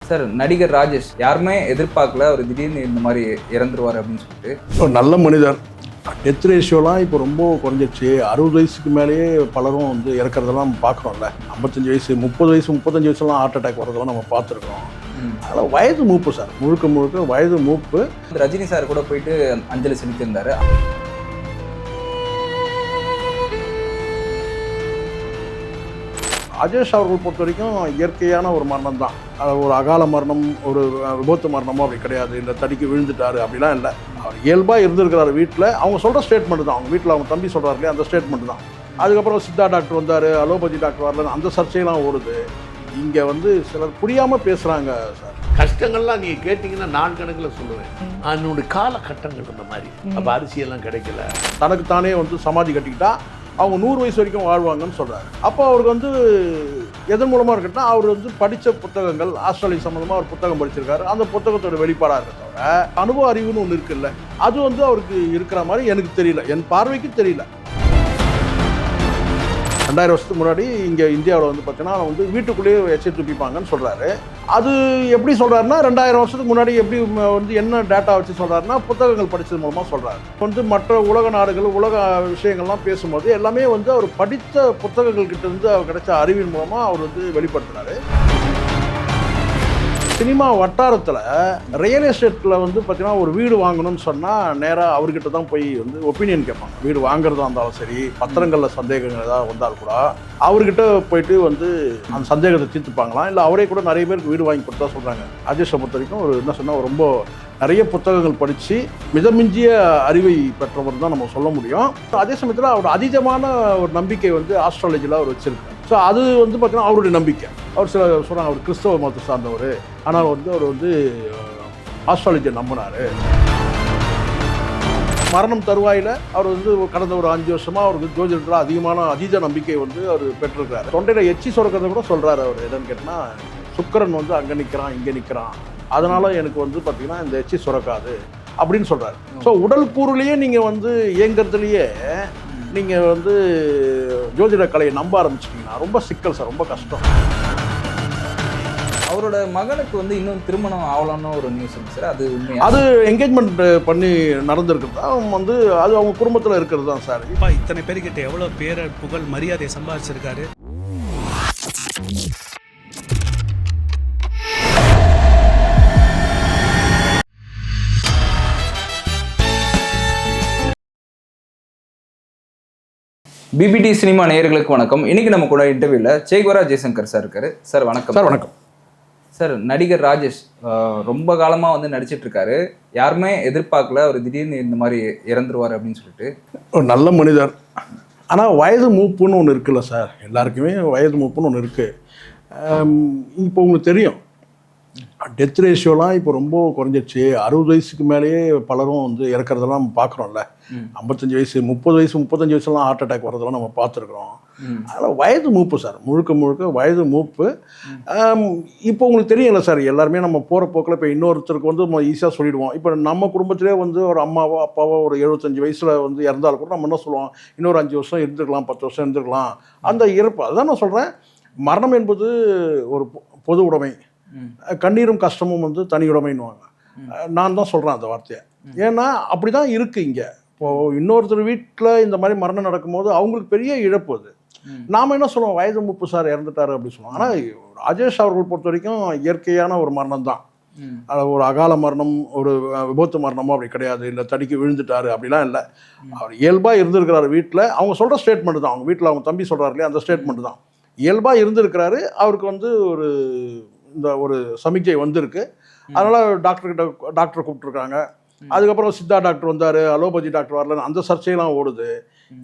Sir நடிகர் ராஜேஷ் யாருமே எதிர்பார்க்கல, அவர் திடீர்னு இந்த மாதிரி இறந்துருவார் அப்படின்னு சொல்லிட்டு. ஒரு நல்ல மனிதர். டெத் ரேஷியோலாம் இப்போ ரொம்ப குறைஞ்சிடுச்சு. 60 வயசுக்கு மேலேயே பலரும் வந்து இறக்குறதெல்லாம் பார்க்குறோம்ல. 55 வயசு 30 வயசு 35 வயசுலாம் ஹார்ட் அட்டாக் வரதெல்லாம் நம்ம பார்த்துருக்கோம். அதனால் வயது மூப்பு சார், முழுக்க முழுக்க வயது மூப்பு. ரஜினி சார் கூட போயிட்டு அஞ்சலி செலுத்தியிருந்தாரு. ராஜேஷ் அவர்கள் பொறுத்த வரைக்கும் இயற்கையான ஒரு மரணம் தான். அது ஒரு அகால மரணம், ஒரு விபத்து மரணமோ அப்படி கிடையாது. இந்த தடிக்கு விழுந்துட்டாரு அப்படிலாம் இல்லை. அவர் இயல்பாக இருந்திருக்கிறார் வீட்டில். அவங்க சொல்கிற ஸ்டேட்மெண்ட் தான், அவங்க வீட்டில் அவங்க தம்பி சொல்கிறாரு இல்லையா, அந்த ஸ்டேட்மெண்ட் தான். அதுக்கப்புறம் சித்தா டாக்டர் வந்தார், அலோபதி டாக்டர் வரலன்னு அந்த சர்ச்சையெல்லாம் ஓடுது. இங்கே வந்து சிலர் புரியாமல் பேசுகிறாங்க சார். கஷ்டங்கள்லாம் நீங்கள் கேட்டிங்கன்னா நான் கணக்கில் சொல்லுவேன். அதனுடைய காலகட்டங்கள் அந்த மாதிரி. அப்போ அரிசியெல்லாம் கிடைக்கல. தனக்கு தானே வந்து சமாதி கட்டிக்கிட்டா அவங்க 100 வயசு வரைக்கும் வாழ்வாங்கன்னு சொல்கிறாரு. அப்போ அவருக்கு வந்து எதன் மூலமாக இருக்கட்டும், அவர் வந்து படித்த புத்தகங்கள், ஆஸ்திரேலியா சம்மந்தமாக ஒரு புத்தகம் படிச்சிருக்காரு. அந்த புத்தகத்தோட வெளிப்பாடாக இருக்க தவிர அனுபவ அறிவுன்னு ஒன்று இருக்குல்ல, அது வந்து அவருக்கு இருக்கிற மாதிரி எனக்கு தெரியல, என் பார்வைக்கு தெரியல. 2000 வருஷத்துக்கு முன்னாடி இங்கே இந்தியாவில் வந்து பார்த்தீங்கன்னா வந்து வீட்டுக்குள்ளேயே எச்சை துப்பிப்பாங்கன்னு சொல்கிறாரு. அது எப்படி சொல்கிறாருன்னா, 2000 வருஷத்துக்கு முன்னாடி எப்படி வந்து என்ன டேட்டா வச்சு சொல்கிறாருன்னா, புத்தகங்கள் படித்தது மூலமாக சொல்கிறாரு. வந்து மற்ற உலக நாடுகள், உலக விஷயங்கள்லாம் பேசும்போது எல்லாமே வந்து அவர் படித்த புத்தகங்கள் கிட்ட இருந்து அவர் கிடைச்ச அறிவின் மூலமாக அவர் வந்து வெளிப்படுத்துகிறாரு. சினிமா வட்டாரத்தில் ரியல் எஸ்டேட்டில் வந்து பார்த்தீங்கன்னா ஒரு வீடு வாங்கணும்னு சொன்னால் நேராக அவர்கிட்ட தான் போய் வந்து ஒப்பீனியன் கேட்பாங்க. வீடு வாங்குறதா இருந்தாலும் சரி, பத்திரங்களில் சந்தேகங்கள் ஏதாவது வந்தால் கூட அவர்கிட்ட போயிட்டு வந்து அந்த சந்தேகத்தை தீர்த்துப்பாங்களாம். இல்லை அவரே கூட நிறைய பேருக்கு வீடு வாங்கி கொடுத்தா சொல்கிறாங்க. ராஜேஷை பொறுத்த வரைக்கும் ஒரு என்ன சொன்னால் ரொம்ப நிறைய புத்தகங்கள் படித்து மிதமிஞ்சிய அறிவை பெற்றவர் தான் நம்ம சொல்ல முடியும். அதே சமயத்தில் அவர் அதீதமான ஒரு நம்பிக்கை வந்து ஆஸ்ட்ராலஜியில் அவர் வச்சுருக்காரு. ஸோ அது வந்து பார்த்தீங்கன்னா அவருடைய நம்பிக்கை. அவர் சில சொல்கிறாங்க அவர் கிறிஸ்தவ மதத்தை சார்ந்தவர், ஆனால் வந்து அவர் வந்து ஆஸ்ட்ராலஜியை நம்பினார். மரணம் தருவாயில் அவர் வந்து கடந்த ஒரு 5 வருஷமாக அவருக்கு ஜோதிடத்தில் அதிகமான அதீத நம்பிக்கை வந்து அவர் பெற்றிருக்கிறார். தொண்டையில் எச்சி சுரக்கிறத கூட சொல்கிறாரு அவர். என்னன்னு கேட்டால், சுக்கிரன் வந்து அங்கே நிற்கிறான், இங்கே நிற்கிறான், அதனால் எனக்கு வந்து பார்த்திங்கன்னா இந்த எச்சி சுரக்காது அப்படின்னு சொல்கிறாரு. ஸோ உடல் கூறுலேயே நீங்கள் வந்து இயங்கிறதுலையே நீங்கள் வந்து ஜோதிட கலையை நம்ப ஆரம்பிச்சிட்டிங்கன்னா ரொம்ப சிக்கல் சார், ரொம்ப கஷ்டம். அவரோட மகனுக்கு வந்து இன்னும் திருமணம் ஆகலான்னு ஒரு நியூஸ் இருக்கு சார், அது உண்மையா? அது என்கேஜ்மெண்ட் பண்ணி நடந்திருக்கிறது தான் வந்து, அது அவங்க குடும்பத்தில் இருக்கிறது தான் சார். இத்தனை பேர்கிட்ட எவ்வளோ பேரை புகழ் மரியாதையை சம்பாதிச்சிருக்காரு. பிபிடி சினிமா நேயர்களுக்கு வணக்கம். இன்னைக்கு நம்ம கூட இன்டர்வியூல சேகுவரா ஜெய்சங்கர் சார் இருக்காரு. சார் வணக்கம். சார் வணக்கம். சார் நடிகர் ராஜேஷ் ரொம்ப காலமாக வந்து நடிச்சிட்டு இருக்காரு. யாருமே எதிர்பார்க்கல, அவர் திடீர்னு இந்த மாதிரி இறந்துருவார் அப்படின்னு சொல்லிட்டு. ஒரு நல்ல மனிதர். ஆனால் வயது மூப்புன்னு ஒன்று இருக்குல்ல சார், எல்லாருக்குமே வயது மூப்புன்னு ஒன்று இருக்குது. இப்போ உங்களுக்கு தெரியும், டெத் ரேஷியோலாம் இப்போ ரொம்ப குறைஞ்சிடுச்சு. 60 வயசுக்கு மேலேயே பலரும் வந்து இறக்குறதெல்லாம் பார்க்குறோம்ல. 55 வயசு 30 வயசு 35 வயசுலாம் ஹார்ட் அட்டாக் வரதெல்லாம் நம்ம பார்த்துருக்குறோம். அதனால் வயது மூப்பு சார், முழுக்க முழுக்க வயது மூப்பு. இப்போ உங்களுக்கு தெரியல சார், எல்லாருமே நம்ம போகிற போக்கில் இப்போ இன்னொருத்தருக்கு வந்து நம்ம ஈஸியாக சொல்லிவிடுவோம். இப்போ நம்ம குடும்பத்திலே வந்து ஒரு அம்மாவோ அப்பாவோ ஒரு 75 வயசில் வந்து இறந்தாலும் கூட நம்ம என்ன சொல்லுவோம், இன்னொரு 5 வருஷம் இருந்துருக்கலாம், 10 வருஷம் இருந்துருக்கலாம். அந்த இறப்பு, அதுதான் நான் சொல்கிறேன். மரணம் என்பது ஒரு பொது உடைமை, கண்ணீரும் கஷ்டமும் வந்து தனி உடைமைன்னுவாங்க. நான் தான் சொல்கிறேன் அந்த வார்த்தையை. ஏன்னா அப்படி தான் இருக்குது இங்கே. இப்போது இன்னொருத்தர் வீட்டில் இந்த மாதிரி மரணம் நடக்கும்போது அவங்களுக்கு பெரிய இழப்பு. அது நாம் என்ன சொல்லுவோம், வயது மூப்பு சார் இறந்துட்டார் அப்படி சொல்லுவோம். ஆனால் ராஜேஷ் அவர்கள் பொறுத்த வரைக்கும் இயற்கையான ஒரு மரணம் தான். அது ஒரு அகால மரணம், ஒரு விபத்து மரணமோ அப்படி கிடையாது. இல்லை தடிக்கு விழுந்துட்டாரு அப்படிலாம் இல்லை. அவர் இயல்பாக இருந்திருக்கிறார் வீட்டில். அவங்க சொல்கிற ஸ்டேட்மெண்ட் தான், அவங்க வீட்டில் அவங்க தம்பி சொல்கிறார் இல்லையா, அந்த ஸ்டேட்மெண்ட் தான். இயல்பாக இருந்திருக்கிறாரு. அவருக்கு வந்து இந்த ஒரு சமிக்கை வந்திருக்கு. அதனால் டாக்டரை கூப்பிட்டுருக்காங்க. அதுக்கப்புறம் சித்தா டாக்டர் வந்தார், அலோபதி டாக்டர் வரலன்னு அந்த சர்ச்சையெல்லாம் ஓடுது.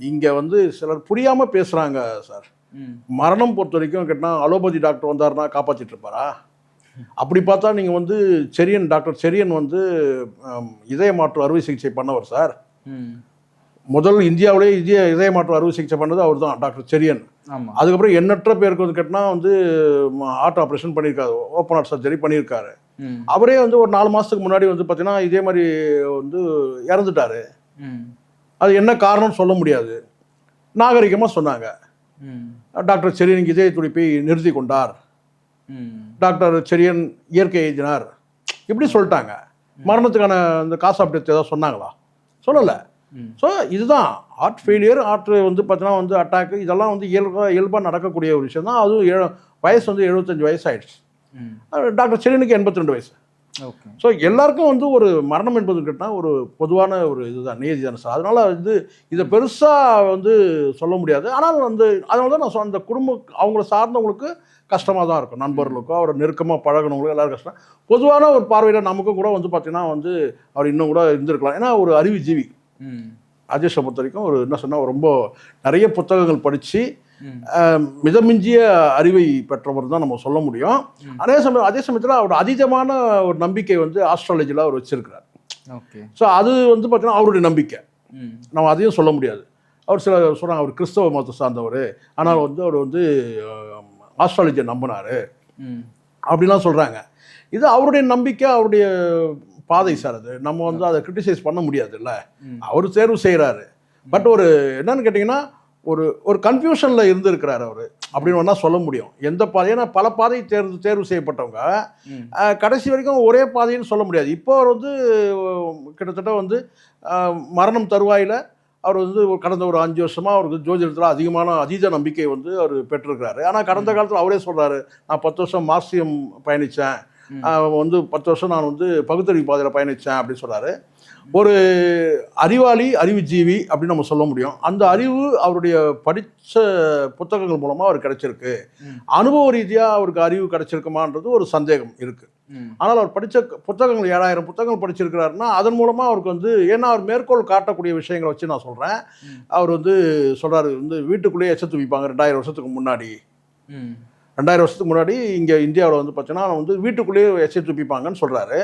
இங்கே வந்து சிலர் புரியாமல் பேசுகிறாங்க சார். மரணம் பொறுத்த வரைக்கும் கேட்டால் அலோபதி டாக்டர் வந்தாருன்னா காப்பாற்றிட்டு இருப்பாரா? அப்படி பார்த்தா நீங்கள் வந்து டாக்டர் செரியன் வந்து இதய மாற்று அறுவை சிகிச்சை பண்ணவர் சார். முதல் இந்தியாவிலே இதய மாற்று அறுவை சிகிச்சை பண்ணது அவர் தான், டாக்டர் செரியன். அதுக்கப்புறம் எண்ணற்ற பேருக்கு வந்து கேட்டால் வந்து ஹார்ட் ஆப்ரேஷன் பண்ணியிருக்காரு, ஓப்பன் ஹார்ட் சர்ஜரி பண்ணியிருக்காரு. அவரே வந்து ஒரு 4 மாதத்துக்கு முன்னாடி வந்து பார்த்தீங்கன்னா இதே மாதிரி வந்து இறந்துட்டார். அது என்ன காரணம்னு சொல்ல முடியாது. நாகரிகமாக சொன்னாங்க, டாக்டர் செரியனுக்கு இதய துடிப்பை நிறுத்தி கொண்டார் டாக்டர் செரியன் இயற்கை எழுதினார் இப்படி சொல்லிட்டாங்க. மரணத்துக்கான இந்த காசு அப்டேட் ஏதாவது சொன்னாங்களா? சொல்லலை. ஸோ இதுதான் ஹார்ட் ஃபெயிலியர், ஹார்ட் வந்து பார்த்தீங்கன்னா வந்து அட்டாக்கு, இதெல்லாம் வந்து இயல்பாக நடக்கக்கூடிய ஒரு விஷயம் தான். அதுவும் வயசு வந்து 75 வயசு ஆயிடுச்சு. டாக்டர் செரியனுக்கு 82 வயசு. ஓகே. ஸோ எல்லாருக்கும் வந்து ஒரு மரணம் என்பது கேட்டால் ஒரு பொதுவான ஒரு இதுதான், நியதி தானே சார். அதனால் வந்து இதை பெருசாக வந்து சொல்ல முடியாது. ஆனால் வந்து அதனால தான் நான் அந்த அவங்கள சார்ந்தவங்களுக்கு கஷ்டமாக தான் இருக்கும். நண்பர்களுக்கோ அவர் நெருக்கமாக பழகினவங்களுக்கும் எல்லாரும் கஷ்டம். பொதுவான ஒரு பார்வையில் நமக்கும் கூட வந்து பார்த்தீங்கன்னா வந்து அவர் இன்னும் கூட இருந்திருக்கலாம். ஏன்னா ஒரு அறிவுஜீவி ராஜேஷை பொறுத்த வரைக்கும் ஒரு என்ன சொன்னால் ரொம்ப நிறைய புத்தகங்கள் படித்து மிதமிஞ்சிய அறிவை பெற்றவர் தான் நம்ம சொல்ல முடியும். அதே சமயத்தில் அவர் அதீதமான ஒரு நம்பிக்கை வந்து ஆஸ்ட்ராலஜியில் அவர் வச்சிருக்கிறார். ஓகே. ஸோ அது வந்து பார்த்தீங்கன்னா அவருடைய நம்பிக்கை, நம்ம அதையும் சொல்ல முடியாது. அவர் சில சொல்கிறாங்க அவர் கிறிஸ்தவ மதத்தை சார்ந்தவர், ஆனால் வந்து அவர் வந்து ஆஸ்ட்ராலஜியை நம்பினார் அப்படிலாம் சொல்கிறாங்க. இது அவருடைய நம்பிக்கை, அவருடைய பாதை சார். அது நம்ம வந்து அதை கிரிட்டிசைஸ் பண்ண முடியாது இல்லை, அவர் தேர்வு செய்கிறாரு. பட் ஒரு என்னன்னு கேட்டிங்கன்னா ஒரு கன்ஃபியூஷனில் இருந்திருக்கிறார் அவர் அப்படின்னு வேணால் சொல்ல முடியும். எந்த பாதை, ஏன்னா பல பாதை தேர்வு செய்யப்பட்டவங்க கடைசி வரைக்கும் ஒரே பாதைன்னு சொல்ல முடியாது. இப்போ அவர் வந்து கிட்டத்தட்ட வந்து மரணம் தருவாயில் அவர் வந்து கடந்த ஒரு 5 வருஷமாக அவருக்கு ஜோதிடத்தில் அதீத நம்பிக்கை வந்து அவர் பெற்றிருக்கிறாரு. ஆனால் கடந்த காலத்தில் அவரே சொல்கிறாரு, நான் 10 வருஷம் மார்க்சியம் பயணித்தேன், வந்து 10 வருஷம் நான் வந்து பகுத்தறிவு பாதையில் பயணித்தேன் அப்படின்னு சொல்கிறாரு. ஒரு அறிவாளி, அறிவுஜீவி அப்படின்னு நம்ம சொல்ல முடியும். அந்த அறிவு அவருடைய படித்த புத்தகங்கள் மூலமாக அவர் கிடைச்சிருக்கு. அனுபவ ரீதியாக அவருக்கு அறிவு கிடைச்சிருக்குமான்றது ஒரு சந்தேகம் இருக்குது. ஆனால் அவர் படித்த புத்தகங்கள் 7000 புத்தகங்கள் படிச்சிருக்கிறாருன்னா அதன் மூலமாக அவருக்கு வந்து, ஏன்னா அவர் மேற்கோள் காட்டக்கூடிய விஷயங்களை வச்சு நான் சொல்கிறேன். அவர் வந்து சொல்கிறாரு வந்து வீட்டுக்குள்ளேயே எச்ச துப்பிப்பாங்க 2000 வருஷத்துக்கு முன்னாடி. 2000 வருஷத்துக்கு முன்னாடி இங்கே இந்தியாவில் வந்து பார்த்தீங்கன்னா வந்து வீட்டுக்குள்ளேயே எச்ச துப்பிப்பாங்கன்னு சொல்கிறாரு.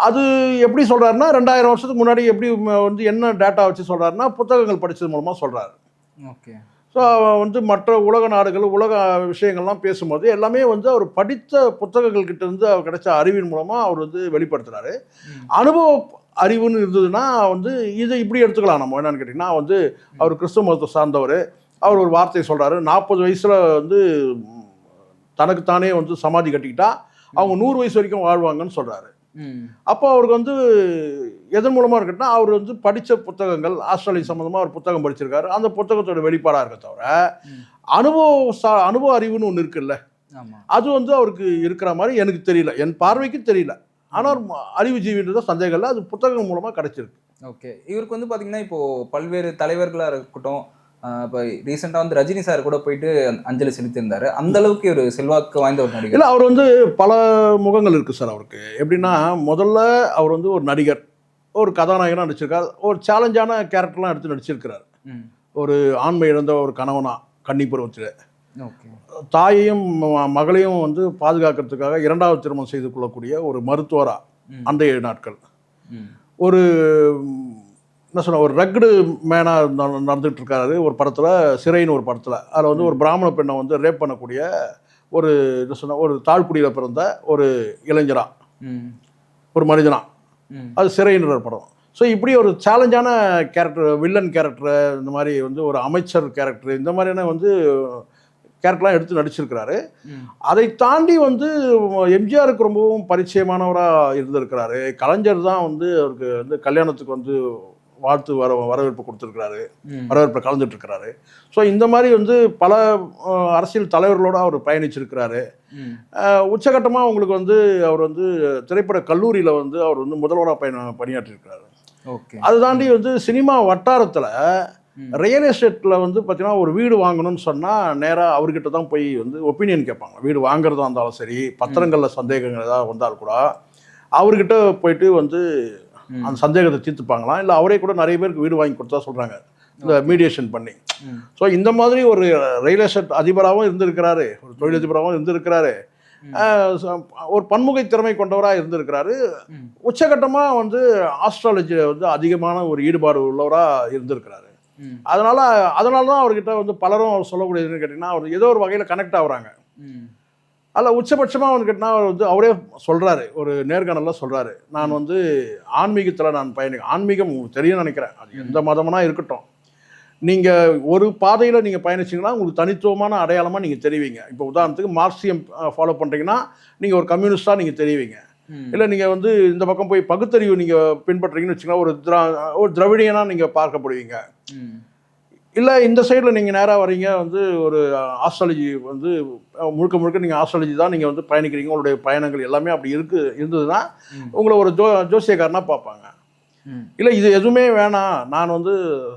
அது எப்படி சொல்கிறாருன்னா 2000 வருஷத்துக்கு முன்னாடி எப்படி வந்து என்ன டேட்டா வச்சு சொல்கிறாருன்னா புத்தகங்கள் படித்தது மூலமாக சொல்கிறாரு. ஓகே. ஸோ வந்து மற்ற உலக நாடுகள், உலக விஷயங்கள்லாம் பேசும்போது எல்லாமே வந்து அவர் படித்த புத்தகங்கள் கிட்ட இருந்து அவர் கிடைச்ச அறிவின் மூலமாக அவர் வந்து வெளிப்படுத்துகிறாரு. அனுபவ அறிவுன்னு இருந்ததுன்னா வந்து இதை இப்படி எடுத்துக்கலாம். நம்ம என்னன்னு கேட்டிங்கன்னா வந்து அவர் கிறிஸ்துவ மதத்தை சார்ந்தவர். அவர் ஒரு வார்த்தையை சொல்கிறாரு, 40 வயசில் வந்து தனக்குத்தானே வந்து சமாதி கட்டிக்கிட்டா அவங்க 100 வயசு வரைக்கும் வாழ்வாங்கன்னு சொல்கிறாரு. அப்போ அவருக்கு வந்து எதன் மூலமாக இருக்குன்னா அவர் வந்து படித்த புத்தகங்கள், ஆஸ்ட்ராலஜி சம்மந்தமாக ஒரு புத்தகம் படிச்சிருக்காரு. அந்த புத்தகத்தோட வெளிப்பாடாக இருக்க தவிர அனுபவ அறிவுன்னு ஒன்று இருக்குல்ல, அது வந்து அவருக்கு இருக்கிற மாதிரி எனக்கு தெரியல, என் பார்வைக்கு தெரியல. ஆனால் அறிவுஜீவின்றத சந்தேகம் இல்லை, அது புத்தகம் மூலமாக கிடைச்சிருக்கு. ஓகே. இவருக்கு வந்து பார்த்தீங்கன்னா இப்போது பல்வேறு தலைவர்களாக இருக்கட்டும், இப்போ ரீசெண்டாக வந்து ரஜினி சார் கூட போயிட்டு அஞ்சலி செலுத்தியிருந்தாரு. அந்த அளவுக்கு ஒரு செல்வாக்கு வாய்ந்த ஒரு நடிகர். இல்லை, அவர் வந்து பல முகங்கள் இருக்குது சார் அவருக்கு. எப்படின்னா முதல்ல அவர் வந்து ஒரு நடிகர், ஒரு கதாநாயகனாக நடிச்சிருக்கார். ஒரு சேலஞ்சான கேரக்டர்லாம் எடுத்து நடிச்சிருக்கிறார். ஒரு ஆண்மை இழந்த ஒரு கணவனா கன்னி பருவத்தில் தாயையும் மகளையும் வந்து பாதுகாக்கிறதுக்காக 2வது திருமணம் செய்து கொள்ளக்கூடிய ஒரு மருத்துவரா அன்றைய நாட்கள். ஒரு என்ன சொன்ன ஒரு ரக்டு மேனாக நடந்துகிட்டு இருக்காரு ஒரு படத்தில், சிறைன்னு ஒரு படத்தில். அதில் வந்து ஒரு பிராமண பெண்ணை வந்து ரேப் பண்ணக்கூடிய ஒரு என்ன சொன்ன ஒரு தாழ்குடியில் பிறந்த ஒரு இளைஞரா, ஒரு மனிதனா, அது சிறைன்ற ஒரு படம். ஸோ இப்படி ஒரு சேலஞ்சான கேரக்டர், வில்லன் கேரக்டர், இந்த மாதிரி வந்து ஒரு அமைச்சர் கேரக்டர், இந்த மாதிரியான வந்து கேரக்டர்லாம் எடுத்து நடிச்சிருக்கிறாரு. அதை தாண்டி வந்து எம்ஜிஆருக்கு ரொம்பவும் பரிச்சயமானவராக இருந்திருக்கிறாரு. கலைஞர் தான் வந்து அவருக்கு வந்து கல்யாணத்துக்கு வந்து வாழ்த்து வரவேற்பு கொடுத்துருக்கிறாரு, வரவேற்பை கலந்துட்டு இருக்கிறாரு. ஸோ இந்த மாதிரி வந்து பல அரசியல் தலைவர்களோடு அவர் பயணிச்சிருக்கிறாரு. உச்சகட்டமாக உங்களுக்கு வந்து அவர் வந்து திரைப்பட கல்லூரியில் வந்து அவர் வந்து முதல்வராக பணியாற்றிருக்கிறாரு. அது தாண்டி வந்து சினிமா வட்டாரத்தில் ரியல் எஸ்டேட்டில் வந்து பார்த்தீங்கன்னா ஒரு வீடு வாங்கணும்னு சொன்னால் நேராக அவர்கிட்ட தான் போய் வந்து ஒப்பீனியன் கேட்பாங்க. வீடு வாங்குறதா இருந்தாலும் சரி, பத்திரங்களில் சந்தேகங்கள் ஏதாவது வந்தால் கூட அவர்கிட்ட போயிட்டு வந்து அந்த சந்தேகத்தை தீர்த்துப்பாங்களாம். இல்லை அவரே கூட நிறைய பேருக்கு வீடு வாங்கி கொடுத்தா சொல்கிறாங்க, இந்த மீடியேஷன் பண்ணி. ஸோ இந்த மாதிரி ஒரு ரியல் எஸ்டேட் அதிபராகவும் இருந்திருக்கிறாரு, ஒரு தொழிலதிபராகவும் இருந்திருக்கிறாரு, ஒரு பன்முகை திறமை கொண்டவராக இருந்திருக்கிறாரு. உச்சகட்டமாக வந்து ஆஸ்ட்ராலஜியில் வந்து அதிகமான ஒரு ஈடுபாடு உள்ளவராக இருந்திருக்கிறாரு. அதனால தான் அவர்கிட்ட வந்து பலரும் அவர் சொல்லக்கூடியதுன்னு கேட்டிங்கன்னா அவர் ஏதோ ஒரு வகையில் கனெக்ட் ஆகுறாங்க. அதில் உச்சபட்சமாக அவனு கேட்டினா அவர் வந்து அவரே சொல்கிறாரு, ஒரு நேர்காணலில் சொல்கிறாரு, நான் வந்து ஆன்மீகத்தில் நான் ஆன்மீகம் தெரியும்னு நினைக்கிறேன், அது எந்த மதம்னா இருக்கட்டும், நீங்கள் ஒரு பாதையில் நீங்கள் பயணிச்சிங்கன்னா உங்களுக்கு தனித்துவமான அடையாளமாக நீங்கள் தெரிவிங்க. இப்போ உதாரணத்துக்கு மார்க்சியம் ஃபாலோ பண்ணுறீங்கன்னா நீங்கள் ஒரு கம்யூனிஸ்டாக நீங்கள் தெரிவிங்க. இல்லை நீங்கள் வந்து இந்த பக்கம் போய் பகுத்தறிவு நீங்கள் பின்பற்றுறீங்கன்னு வச்சுக்கோங்களேன், ஒரு திராவிடியனாக நீங்கள் பார்க்கப்படுவீங்க. இல்லை இந்த சைடில் நீங்கள் நேராக வரீங்க வந்து ஒரு ஆஸ்ட்ராலஜி வந்து முழுக்க முழுக்க நீங்கள் ஆஸ்ட்ராலஜி தான் நீங்கள் வந்து பயணிக்கிறீங்க, உங்களுடைய பயணங்கள் எல்லாமே அப்படி இருந்ததுன்னா உங்களை ஒரு ஜோசியக்காரனாக பார்ப்பாங்க. இல்லை இது எதுவுமே வேணாம், நான் வந்து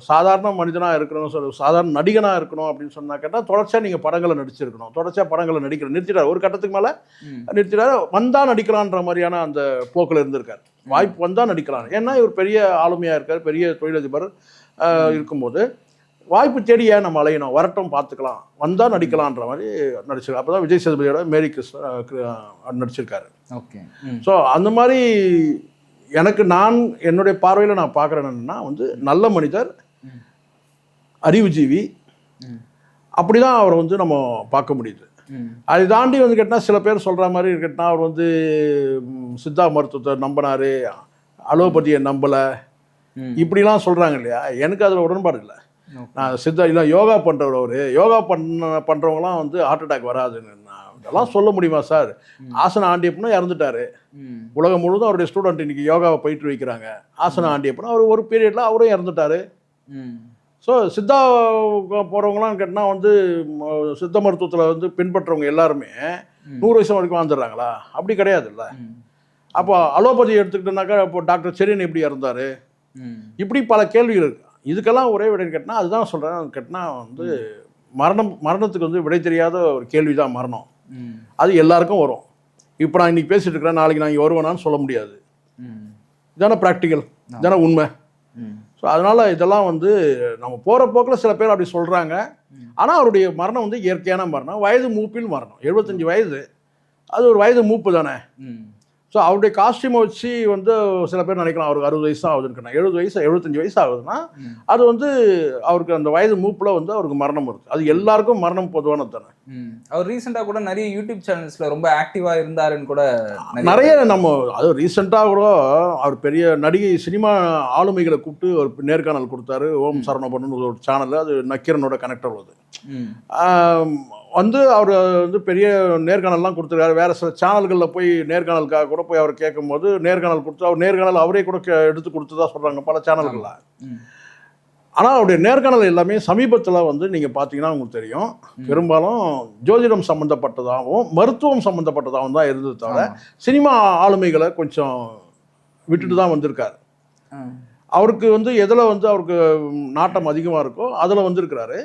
சாதாரண மனிதனாக இருக்கணும், சாதாரண நடிகனாக இருக்கணும் அப்படின்னு சொன்னா கேட்டால் தொடர்ச்சியாக நீங்கள் படங்களை நடிச்சிருக்கணும், தொடர்ச்சியாக படங்களை நடிக்கணும். நிறுத்திட்டார், ஒரு கட்டத்துக்கு மேலே நிறுத்திட்டார். வந்தால் நடிக்கலான்ற மாதிரியான அந்த போக்கில் இருந்திருக்கார். வாய்ப்பு வந்தால் நடிக்கலாம், ஏன்னா இவர் பெரிய ஆளுமையாக இருக்கார், பெரிய தொழிலதிபர் இருக்கும்போது வாய்ப்பு தேடி ஏன் நம்ம அலையணும், வரட்டும் பார்த்துக்கலாம், வந்தால் நடிக்கலான்ற மாதிரி நடிச்சிருக்காரு. அப்போ தான் விஜய் சேதுபதியோட மேரி கிருஷ்ணன் நடிச்சிருக்காரு. ஓகே. ஸோ அந்த மாதிரி எனக்கு என்னுடைய பார்வையில் நான் பார்க்குறேன் என்னன்னா வந்து நல்ல மனிதர், அறிவுஜீவி, அப்படி தான் அவரை வந்து நம்ம பார்க்க முடியுது. அதை தாண்டி வந்து கேட்டால் சில பேர் சொல்கிற மாதிரி கேட்டால் அவர் வந்து சித்தா மருத்துவத்தை நம்பினார், அலோபதியை நம்பலை, இப்படிலாம் சொல்கிறாங்க இல்லையா. எனக்கு அதில் உடன்பாடு இல்லை. நான் சித்தா இல்லை, யோகா பண்ணுறவர் அவர், யோகா பண்ணுறவங்களாம் வந்து ஹார்ட் அட்டாக் வராதுன்னு இதெல்லாம் சொல்ல முடியுமா சார்? ஆசன ஆண்டியப்பனா இறந்துட்டாரு, உலகம் முழுவதும் அவருடைய ஸ்டூடெண்ட் இன்னைக்கு யோகாவை பயிற்று வைக்கிறாங்க. ஆசன ஆண்டியப்பனா அவர் ஒரு பீரியடில் அவரும் இறந்துட்டாரு. ஸோ சித்தா போகிறவங்களாம் கேட்டால் வந்து சித்த மருத்துவத்தில் வந்து பின்பற்றவங்க எல்லாருமே 100 வயசு வரைக்கும் வாழ்ந்துடுறாங்களா? அப்படி கிடையாது இல்லை. அப்போ அலோபதி எடுத்துக்கிட்டோம்னாக்கா இப்போ டாக்டர் செரியன் எப்படி இறந்தார்? இப்படி பல கேள்விகள் இருக்குது. இதுக்கெல்லாம் ஒரே விடைன்னு கேட்டால் அதுதான் சொல்கிறேன். கேட்டால் வந்து மரணத்துக்கு வந்து விடை தெரியாத ஒரு கேள்வி தான் மரணம். அது எல்லாருக்கும் வரும். இப்போ நான் இன்னைக்கு பேசிட்டு இருக்கிறேன், நாளைக்கு நான் இங்கே வருவேனான்னு சொல்ல முடியாது. இதான ப்ராக்டிக்கல், இதான உண்மை. ஸோ அதனால் இதெல்லாம் வந்து நம்ம போகிற போக்கில் சில பேர் அப்படி சொல்கிறாங்க. ஆனால் அவருடைய மரணம் வந்து இயற்கையான மரணம், வயது மூப்பில் மரணம். 75 வயது, அது ஒரு வயது மூப்பு தானே. ஸோ அவருடைய காஸ்டியூமை வச்சு வந்து சில பேர் நினைக்கலாம் அவருக்கு 60 வயசு தான் ஆகுதுன்னு. 70 வயசு 75 வயசு ஆகுதுன்னா அது வந்து அவருக்கு அந்த வயது மூப்பில் வந்து அவருக்கு மரணம் வருது. அது எல்லாருக்கும் மரணம் பொதுவானது தானே. அவர் ரீசெண்டாக கூட நிறைய யூடியூப் சேனல்ஸில் ரொம்ப ஆக்டிவாக இருந்தாருன்னு கூட நிறைய நம்ம அது ரீசெண்டாக கூட அவர் பெரிய நடிகை சினிமா ஆளுமைகளை கூப்பிட்டு ஒரு நேர்காணல் கொடுத்தாரு. ஓம் சரவணபவன் ஒரு சேனல், அது நக்கீரனோட கனெக்டர் உள்ளது. வந்து அவர் வந்து பெரிய நேர்காணல்லாம் கொடுத்துருக்காரு. வேறு சில சேனல்களில் போய் நேர்காணலுக்காக கூட போய் அவர் கேட்கும்போது நேர்காணல் கொடுத்து அவர் நேர்காணல் அவரே கூட எடுத்து கொடுத்ததா சொல்கிறாங்க பல சேனல்களில். ஆனால் அவருடைய நேர்காணல் எல்லாமே சமீபத்தில் வந்து நீங்கள் பார்த்தீங்கன்னா உங்களுக்கு தெரியும், பெரும்பாலும் ஜோதிடம் சம்மந்தப்பட்டதாகவும் மருத்துவம் சம்மந்தப்பட்டதாகவும் தான் இருந்தது தவிர சினிமா ஆளுமைகளை கொஞ்சம் விட்டுட்டு தான் வந்திருக்காரு. அவருக்கு வந்து எதில் வந்து அவருக்கு நாட்டம் அதிகமாக இருக்கோ அதில் வந்திருக்கிறாரு.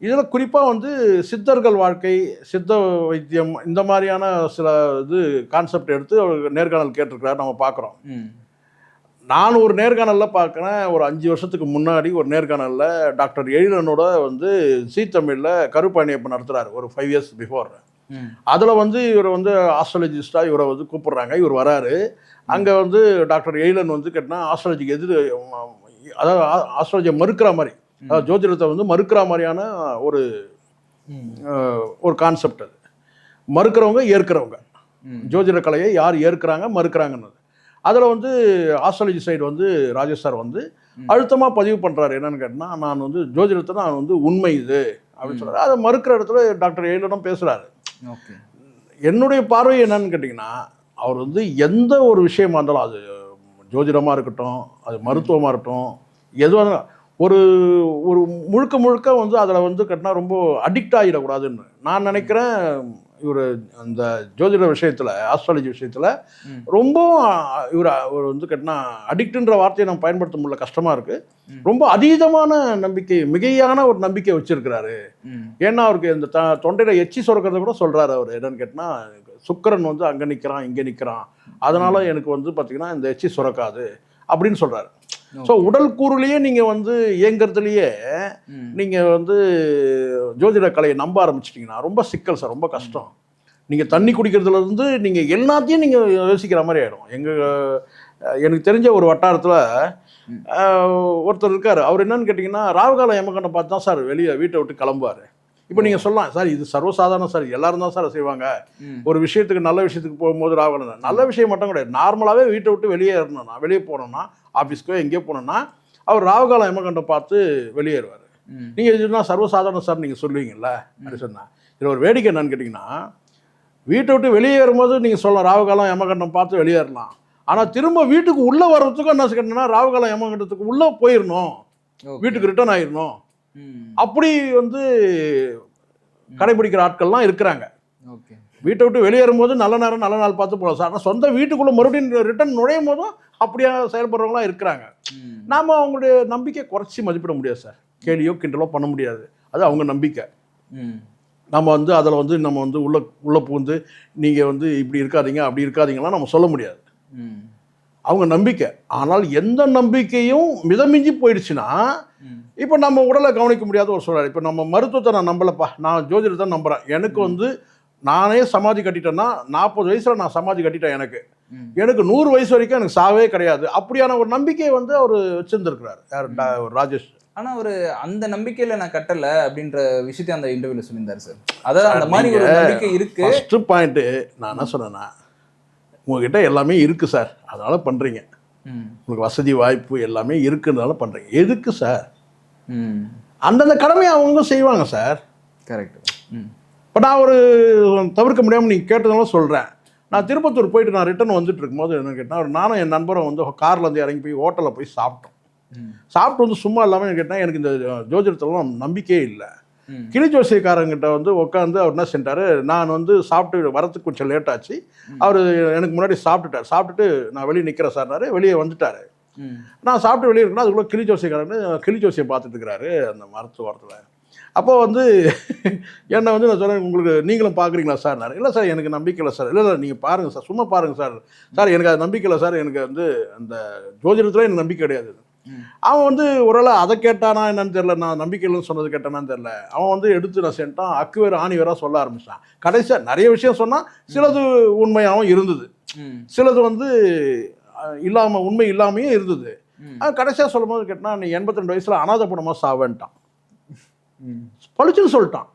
இதில் குறிப்பாக வந்து சித்தர்கள் வாழ்க்கை, சித்த வைத்தியம், இந்த மாதிரியான சில கான்செப்ட் எடுத்து அவர் நேர்காணல் கேட்டிருக்கிறாரு, நம்ம பார்க்குறோம். நான் ஒரு நேர்காணலில் பார்க்குறேன், ஒரு 5 வருஷத்துக்கு முன்னாடி ஒரு நேர்காணலில் டாக்டர் எழிலனோட வந்து ஜீ தமிழில் கருப்பணியப்பன் நடத்துகிறாரு, ஒரு 5 இயர்ஸ் பிஃபோர். அதில் வந்து இவர் வந்து ஆஸ்ட்ராலஜிஸ்டாக இவரை வந்து கூப்பிட்றாங்க. இவர் வராரு. அங்கே வந்து டாக்டர் எழிலன் வந்து கேட்டால் ஆஸ்ட்ராலஜிக்கு அதாவது ஆஸ்ட்ராலஜியை மறுக்கிற மாதிரி, அதாவது ஜோதிடத்தை வந்து மறுக்கிற மாதிரியான ஒரு கான்செப்ட். அது மறுக்கிறவங்க ஏற்கிறவங்க, ஜோதிட கலையை யார் ஏற்கிறாங்க மறுக்கிறாங்கன்னு. அதில் வந்து ஆஸ்ட்ராலஜி சைடு வந்து ராஜேஷ் சார் வந்து அழுத்தமாக பதிவு பண்ணுறாரு. என்னன்னு கேட்டால், நான் வந்து ஜோதிடத்தை நான் வந்து உண்மை இது அப்படின்னு சொல்கிறாரு. அதை மறுக்கிற இடத்துல டாக்டர் எழிலனும் பேசுகிறாரு. என்னுடைய பார்வை என்னன்னு கேட்டிங்கன்னா, அவர் வந்து எந்த ஒரு விஷயமா இருந்தாலும், அது ஜோதிடமாக இருக்கட்டும், அது மருத்துவமாக இருக்கட்டும், எதுவாக ஒரு முழுக்க முழுக்க வந்து அதில் வந்து கேட்டால் ரொம்ப அடிக்ட் ஆகிடக்கூடாதுன்னு நான் நினைக்கிறேன். இவர் அந்த ஜோதிட விஷயத்தில், ஆஸ்ட்ராலஜி விஷயத்தில் ரொம்ப இவர் வந்து கேட்டால் அடிக்ட்ன்ற வார்த்தையை நம்ம பயன்படுத்த முடியல, கஷ்டமாக இருக்குது. ரொம்ப அதீதமான நம்பிக்கை, மிகையான ஒரு நம்பிக்கை வச்சிருக்கிறாரு. ஏன்னா அவருக்கு இந்த தொண்டையில் எச்சி சுரக்கிறத கூட சொல்கிறாரு. அவர் என்னன்னு கேட்டால், சுக்கிரன் வந்து அங்கே நிற்கிறான் இங்கே நிற்கிறான், அதனால் எனக்கு வந்து பார்த்திங்கன்னா இந்த எச்சி சுரக்காது அப்படின்னு சொல்கிறாரு. ஸோ உடல் கூறுலேயே நீங்கள் வந்து இயங்கிறதுலையே நீங்கள் வந்து ஜோதிட கலையை நம்ப ஆரம்பிச்சிட்டிங்கன்னா ரொம்ப சிக்கல் சார், ரொம்ப கஷ்டம். நீங்கள் தண்ணி குடிக்கிறதுலேருந்து நீங்கள் எல்லாத்தையும் நீங்கள் யோசிக்கிற மாதிரி ஆகிடும். எனக்கு தெரிஞ்ச ஒரு வட்டாரத்தில் ஒருத்தர் இருக்கார். அவர் என்னன்னு கேட்டிங்கன்னா, ராகுகால யமகண்டம் பார்த்து தான் சார் வெளியே வீட்டை விட்டு கிளம்புவார். இப்போ நீங்கள் சொல்லலாம் சார், இது சர்வசாதாரணம் சார், எல்லாரும் தான் சார் செய்வாங்க. ஒரு விஷயத்துக்கு நல்ல விஷயத்துக்கு போகும்போது ராகுகாலம் நல்ல விஷயம் மட்டும் கிடையாது, நார்மலாகவே வீட்டை விட்டு வெளியே போனோம்னா, ஆஃபீஸ்க்கோ எங்கேயோ போனோம்னா அவர் ராகுகால யமகண்டம் பார்த்து வெளியேறுவார். நீங்கள் இதுனா சர்வசாதாரண சார் நீங்கள் சொல்லுவீங்கல்ல அப்படி சொன்னா. இதில் ஒரு வேடிக்கை என்னன்னு கேட்டிங்கன்னா, வீட்டை விட்டு வெளியேறும்போது நீங்கள் சொல்லலாம் ராவுகாலம் யமகண்டம் பார்த்து வெளியேறலாம். ஆனால் திரும்ப வீட்டுக்கு உள்ளே வர்றதுக்கும் என்ன கேட்டீங்கன்னா ராவுகாலம் யமகண்டத்துக்கு உள்ளே போயிடணும், வீட்டுக்கு ரிட்டர்ன் ஆயிடணும். அப்படி வந்து கடைபிடிக்கிற ஆட்கள்லாம் இருக்கிறாங்க. வீட்டை விட்டு வெளியேறும் போது நல்ல நேரம் நல்ல நாள் பார்த்து போகலாம் சார். ஆனால் சொந்த வீட்டுக்குள்ளே மறுபடியும் ரிட்டர்ன் நுழையும் போதும் அப்படியே செயல்படுறவங்களாம் இருக்கிறாங்க. நாம் அவங்களுடைய நம்பிக்கை குறைச்சி மதிப்பிட முடியாது சார். கேலியோ கிண்டலோ பண்ண முடியாது. அது அவங்க நம்பிக்கை. நம்ம வந்து அதில் வந்து நம்ம வந்து உள்ளே புகுந்து நீங்கள் வந்து இப்படி இருக்காதீங்க அப்படி இருக்காதீங்கலாம் நம்ம சொல்ல முடியாது. அவங்க நம்பிக்கை. ஆனால் எந்த நம்பிக்கையும் மிதமிஞ்சி போயிடுச்சுன்னா இப்போ நம்ம உடலை கவனிக்க முடியாத ஒரு சூழல். இப்போ நம்ம மருத்துவத்தை நான் நம்பலப்பா, நான் ஜோதிடத்தை நம்புகிறேன். எனக்கு வந்து நானே சமாதி கட்டிட்டேன்னா 40 வயசில் நான் சமாதி கட்டிட்டேன். எனக்கு 100 வயசு வரைக்கும் எனக்கு சாவே கிடையாது. அப்படியான ஒரு நம்பிக்கையை வந்து அவர் வச்சிருந்துருக்கிறார் யார் ராஜேஷ். ஆனால் ஒரு அந்த நம்பிக்கையில் நான் கட்டலை அப்படின்ற விஷயத்தை அந்த இன்டர்வியூவில் சொல்லியிருந்தார் சார். அதாவது அந்த மாதிரி ஒரு நம்பிக்கை இருக்குது. ஃபஸ்ட்டு பாயிண்ட்டு நான் என்ன சொன்னேன்னா, உங்ககிட்ட எல்லாமே இருக்குது சார், அதனால் பண்ணுறீங்க. உங்களுக்கு வசதி வாய்ப்பு எல்லாமே இருக்குதுனால பண்ணுறீங்க. எதுக்கு சார்? அந்தந்த கடமையை அவங்க செய்வாங்க சார். கரெக்ட். இப்போ நான் ஒரு தவிர்க்க முடியாமல் நீங்கள் கேட்டதுனால சொல்கிறேன். நான் திருப்பத்தூர் போயிட்டு நான் ரிட்டர்ன் வந்துட்டு இருக்கும்போது என்ன கேட்டால், நானும் என் நண்பரும் வந்து கார்லேருந்து இறங்கி போய் ஹோட்டலில் போய் சாப்பிட்டோம். சாப்பிட்டு வந்து சும்மா இல்லாமல் கேட்டால் எனக்கு இந்த ஜோதிடத்தெல்லாம் நம்பிக்கையே இல்லை. கிளி ஜோசியக்காரங்கிட்ட வந்து உட்காந்து அவர் என்ன செஞ்சார், நான் வந்து சாப்பிட்டு வரத்துக்கு கொஞ்சம் லேட் ஆச்சு. அவர் எனக்கு முன்னாடி சாப்பிட்டுட்டு நான் வெளியே நிற்கிறேன் சார்னாரு. வெளியே வந்துட்டார். நான் சாப்பிட்டு வெளியே இருக்கேன்னா அதுக்குள்ளே கிளி ஜோசியக்காரன்னு கிளி ஜோசியை பார்த்துட்டு இருக்கிறாரு அந்த மருத்துவத்தில். அப்போ வந்து என்னை வந்து நான் சொன்னேன், உங்களுக்கு நீங்களும் பார்க்குறீங்களா சார்? இல்லை சார் எனக்கு நம்பிக்கை இல்லை சார். இல்லை நீங்கள் பாருங்கள் சார், சும்மா பாருங்கள் சார். சார் எனக்கு அது நம்பிக்கை இல்லை சார், எனக்கு வந்து அந்த ஜோதிடத்தில் எனக்கு நம்பிக்கை கிடையாது. அவன் வந்து ஒருவேளை அதை கேட்டானா என்னன்னு தெரியல, நான் நம்பிக்கை இல்லைன்னு சொன்னது கேட்டானான்னு தெரியல. அவன் வந்து எடுத்து நான் சென்ட்டான், அக்கு வேறு ஆணி வேற சொல்ல ஆரம்பிச்சான். கடைசியாக நிறைய விஷயம் சொன்னால் சிலது உண்மையாகவும் இருந்தது, சிலது வந்து உண்மை இல்லாமையும் இருந்தது. கடைசியாக சொல்லும் போது கேட்டால், நீ 82 வயசில் அனாதப்படமாக சாவேன்ட்டான். பழிச்சுன்னு சொல்லிட்டான்.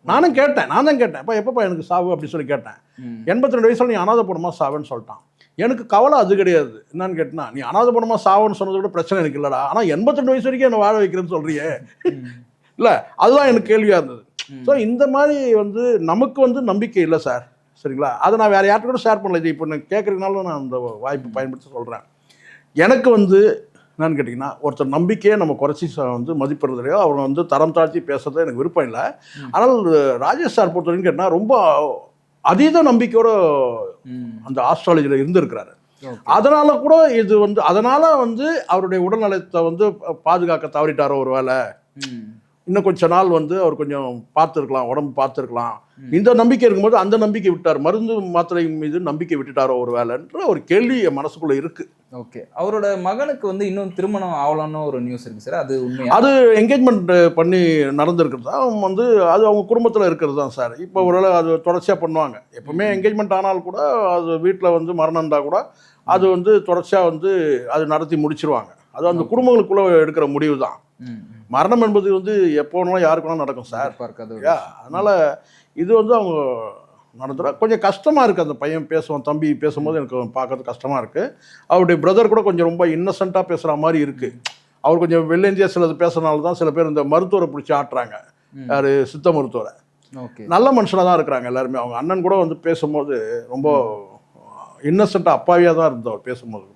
நான் தான் கேட்டேன், இப்போ எப்பப்பா எனக்கு சாவு அப்படின்னு சொல்லி கேட்டேன். 82 வயசில் நீ அனாதப்படமாக சாவேன்னு சொல்லிட்டான். எனக்கு கவலை அது கிடையாது. என்னன்னு கேட்டினா, நீ அனாதப்படமாக சாவுன்னு சொன்னதை விட பிரச்சனை எனக்கு இல்லைடா, ஆனால் 82 வயசு வரைக்கும் என்னை வாழ வைக்கிறேன்னு சொல்கிறியே இல்லை, அதுதான் எனக்கு கேள்வியாக இருந்தது. ஸோ இந்த மாதிரி வந்து நமக்கு வந்து நம்பிக்கை இல்லை சார், சரிங்களா? அதை நான் வேறு யார்கிட்ட கூட ஷேர் பண்ணல. இது இப்போ நான் கேட்குறதுனால நான் அந்த வாய்ப்பு பயன்படுத்தி சொல்கிறேன். எனக்கு வந்து என்னன்னு கேட்டிங்கன்னா, ஒருத்தர் நம்பிக்கையை நம்ம குறைச்சி வந்து மதிப்பிடுறதுலையோ அவரை வந்து தரம் தாழ்த்தி பேசுறதோ எனக்கு விருப்பம் இல்லை. ஆனால் ராஜேஷ் சார் பொறுத்த வரைக்கும் கேட்டால் ரொம்ப அதீத நம்பிக்கையோட அந்த ஆஸ்ட்ராலஜியில் இருந்திருக்கிறாரு. அதனால கூட இது வந்து அதனால வந்து அவருடைய உடல்நலத்தை வந்து பாதுகாக்க தவறிட்டாரோ ஒரு வேலை, இன்னும் கொஞ்ச நாள் வந்து அவர் கொஞ்சம் பார்த்துருக்கலாம், உடம்பு பார்த்துருக்கலாம். இந்த நம்பிக்கை இருக்கும்போது அந்த நம்பிக்கை விட்டார், மருந்து மாத்திரை மீது நம்பிக்கை விட்டுட்டாரோ ஒரு வேலைன்ற ஒரு கேள்வி என் மனசுக்குள்ள இருக்கு. ஓகே, அவரோட மகனுக்கு வந்து இன்னும் திருமணம் ஆகலான்னு ஒரு நியூஸ் இருக்கு சார், அது உண்மை? அது என்கேஜ்மெண்ட் பண்ணி நடந்திருக்கிறது தான் வந்து, அது அவங்க குடும்பத்தில் இருக்கிறது தான் சார். இப்போ ஒரு வேளை அது தொடர்ச்சியாக பண்ணுவாங்க. எப்பவுமே என்கேஜ்மெண்ட் ஆனால் கூட அது வீட்டில் வந்து மரணம் இருந்தால் கூட அது வந்து தொடர்ச்சியாக வந்து அது நடத்தி முடிச்சிருவாங்க. அது அந்த குடும்பங்களுக்குள்ள எடுக்கிற முடிவு தான். மரணம் என்பது வந்து எப்போனாலும் யாருக்குனாலும் நடக்கும் சார். அதனால இது வந்து அவங்க நடந்துடும். கொஞ்சம் கஷ்டமாக இருக்குது. அந்த பையன் பேசுவான், தம்பி பேசும்போது எனக்கு பார்க்கறது கஷ்டமாக இருக்குது. அவருடைய பிரதர் கூட கொஞ்சம் ரொம்ப இன்னசென்ட்டாக பேசுகிற மாதிரி இருக்குது. அவர் கொஞ்சம் வெள்ளேந்தியா சிலது பேசுறதுனால தான் சில பேர் இந்த மருத்துவரை பிடிச்சி ஆட்டுறாங்க. யார்? சித்த மருத்துவரை. நல்ல மனுஷனாக தான் இருக்கிறாங்க எல்லாருமே. அவங்க அண்ணன் கூட வந்து பேசும்போது ரொம்ப இன்னசென்ட்டாக அப்பாவியாக தான் இருந்தவர் பேசும்போது.